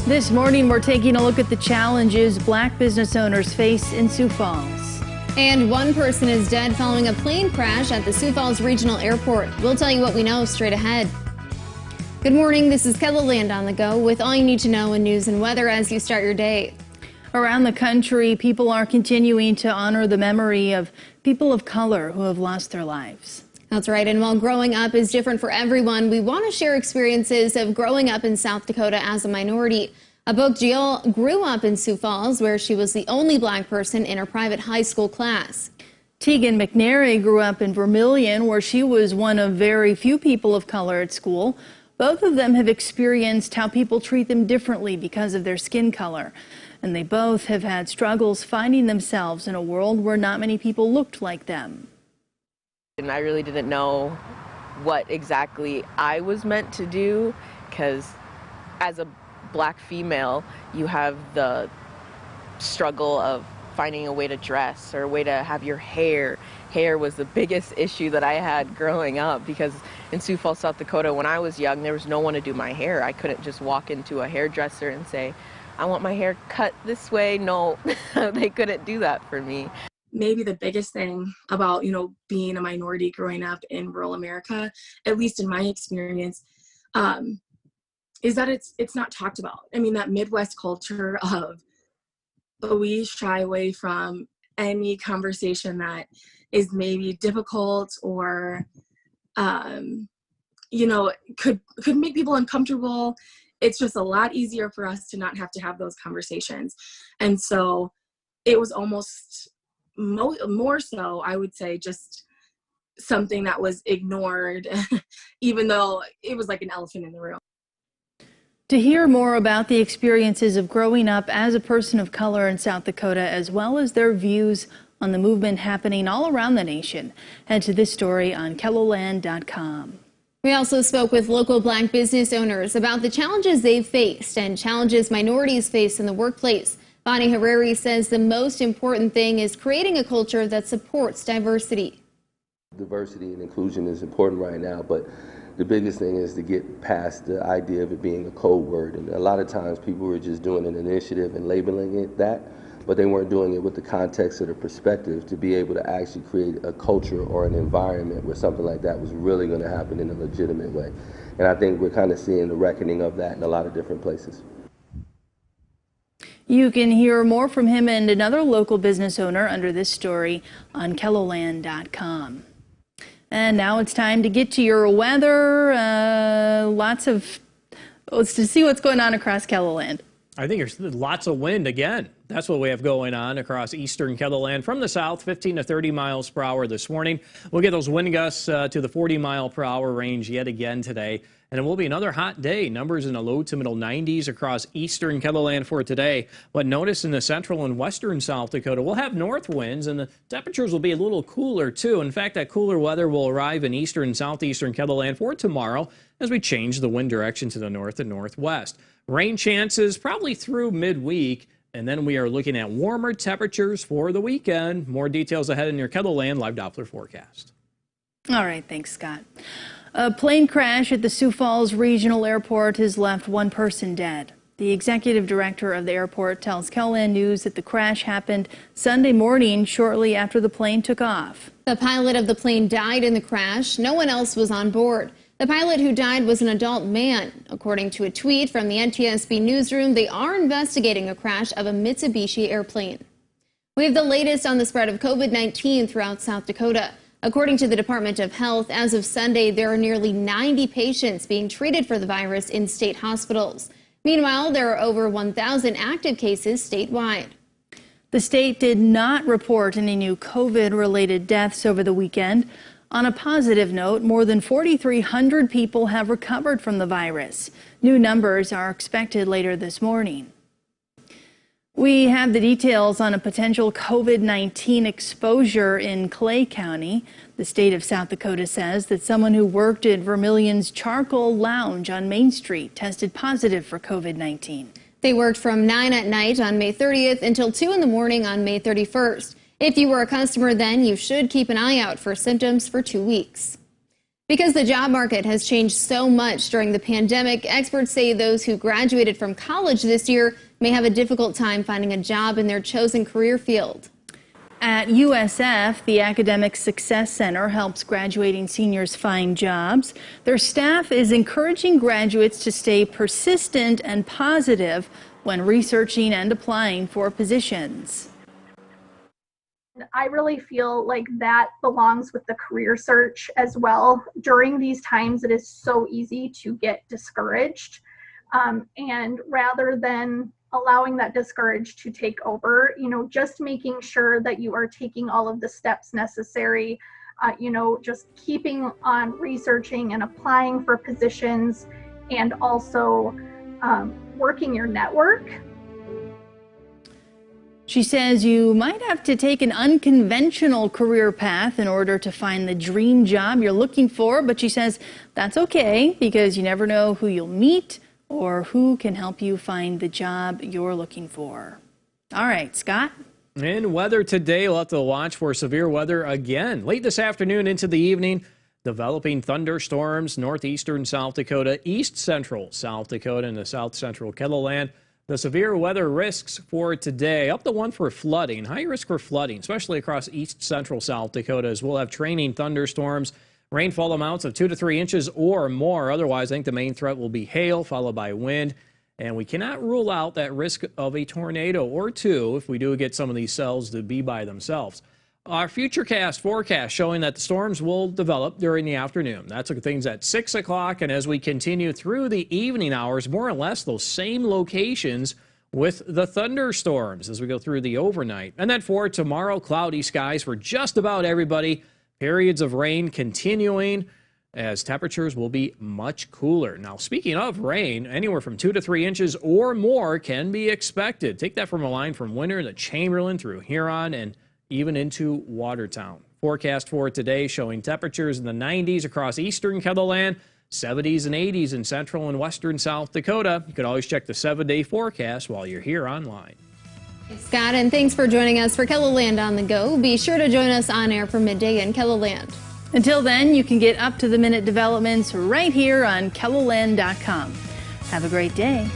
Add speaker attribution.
Speaker 1: This morning, we're taking a look at the challenges Black business owners face in Sioux Falls.
Speaker 2: And one person is dead following a plane crash at the Sioux Falls Regional Airport. We'll tell you what we know straight ahead. Good morning, this is KELLI on the go with all you need to know in news and weather as you start your day.
Speaker 1: Around the country, people are continuing to honor the memory of people of color who have lost their lives.
Speaker 2: That's right, and while growing up is different for everyone, we want to share experiences of growing up in South Dakota as a minority. VOLK Jill grew up in Sioux Falls, where she was the only Black person in her private high school class.
Speaker 1: Tegan McNary grew up in Vermilion, where she was one of very few people of color at school. Both of them have experienced how people treat them differently because of their skin color. And they both have had struggles finding themselves in a world where not many people looked like them.
Speaker 3: And I really didn't know what exactly I was meant to do, because as a Black female, you have the struggle of finding a way to dress or a way to have your hair. Hair was the biggest issue that I had growing up, because in Sioux Falls, South Dakota, when I was young, there was no one to do my hair. I couldn't just walk into a hairdresser and say, I want my hair cut this way. No, they couldn't do that for me.
Speaker 4: Maybe the biggest thing about, being a minority growing up in rural America, at least in my experience, is that it's not talked about. I mean, that Midwest culture of we shy away from any conversation that is maybe difficult or, could make people uncomfortable. It's just a lot easier for us to not have to have those conversations. And so it was almost more so, I would say, just something that was ignored, even though it was like an elephant in the room.
Speaker 1: To hear more about the experiences of growing up as a person of color in South Dakota, as well as their views on the movement happening all around the nation, head to this story on KELLIland.com.
Speaker 2: We also spoke with local Black business owners about the challenges they've faced and challenges minorities face in the workplace. Bonnie Harari says the most important thing is creating a culture that supports diversity.
Speaker 5: Diversity and inclusion is important right now, but the biggest thing is to get past the idea of it being a code word. And a lot of times people were just doing an initiative and labeling it that, but they weren't doing it with the context or the perspective to be able to actually create a culture or an environment where something like that was really going to happen in a legitimate way. And I think we're kind of seeing the reckoning of that in a lot of different places.
Speaker 1: You can hear more from him and another local business owner under this story on KELLIland.com. And now it's time to get to your weather. Let's see what's going on across KELLIland.
Speaker 6: I think there's lots of wind again. That's what we have going on across eastern KELLIland. From the south, 15 to 30 miles per hour this morning. We'll get those wind gusts to the 40 mile per hour range yet again today. And it will be another hot day. Numbers in the low to middle 90s across eastern KELLIland for today. But notice in the central and western South Dakota, we'll have north winds, and the temperatures will be a little cooler too. In fact, that cooler weather will arrive in eastern and southeastern KELLIland for tomorrow as we change the wind direction to the north and northwest. Rain chances probably through midweek, and then we are looking at warmer temperatures for the weekend. More details ahead in your KELLIland Live Doppler forecast.
Speaker 1: All right, thanks, Scott. A plane crash at the Sioux Falls Regional Airport has left one person dead. The executive director of the airport tells KELLIland News that the crash happened Sunday morning shortly after the plane took off.
Speaker 2: The pilot of the plane died in the crash. No one else was on board. The pilot who died was an adult man. According to a tweet from the NTSB newsroom, they are investigating a crash of a Mitsubishi airplane. We have the latest on the spread of COVID-19 throughout South Dakota. According to the Department of Health, as of Sunday, there are nearly 90 patients being treated for the virus in state hospitals. Meanwhile, there are over 1,000 active cases statewide.
Speaker 1: The state did not report any new COVID-related deaths over the weekend. On a positive note, more than 4,300 people have recovered from the virus. New numbers are expected later this morning. We have the details on a potential COVID-19 exposure in Clay County. The state of South Dakota says that someone who worked at Vermilion's Charcoal Lounge on Main Street tested positive for COVID-19.
Speaker 2: They worked from 9 at night on May 30th until 2 in the morning on May 31st. If you were a customer then, you should keep an eye out for symptoms for 2 weeks. Because the job market has changed so much during the pandemic, experts say those who graduated from college this year may have a difficult time finding a job in their chosen career field.
Speaker 1: At USF, the Academic Success Center helps graduating seniors find jobs. Their staff is encouraging graduates to stay persistent and positive when researching and applying for positions.
Speaker 7: I really feel like that belongs with the career search as well. During these times, it is so easy to get discouraged. And rather than allowing that discourage to take over, just making sure that you are taking all of the steps necessary, just keeping on researching and applying for positions, and also working your network.
Speaker 1: She says you might have to take an unconventional career path in order to find the dream job you're looking for, but she says that's okay because you never know who you'll meet or who can help you find the job you're looking for. All right, Scott.
Speaker 6: And weather today, we'll have to watch for severe weather again. Late this afternoon into the evening, developing thunderstorms, northeastern South Dakota, east central South Dakota, and the south central KELLI. The severe weather risks for today, up to one for flooding, high risk for flooding, especially across east central South Dakota, as we'll have training thunderstorms, rainfall amounts of 2 to 3 inches or more. Otherwise, I think the main threat will be hail, followed by wind. And we cannot rule out that risk of a tornado or two if we do get some of these cells to be by themselves. Our futurecast forecast showing that the storms will develop during the afternoon. That's things at 6 o'clock, and as we continue through the evening hours, more or less those same locations with the thunderstorms as we go through the overnight. And then for tomorrow, cloudy skies for just about everybody. Periods of rain continuing as temperatures will be much cooler. Now, speaking of rain, anywhere from 2 to 3 inches or more can be expected. Take that from a line from Winter to Chamberlain through Huron and even into Watertown. Forecast for today showing temperatures in the 90s across eastern KELLI, 70s and 80s in central and western South Dakota. You can always check the 7-day forecast while you're here online.
Speaker 2: Thanks, Scott, and thanks for joining us for KELLI on the Go. Be sure to join us on air for midday in KELLI.
Speaker 1: Until then, you can get up-to-the-minute developments right here on KELLILAND.com. Have a great day.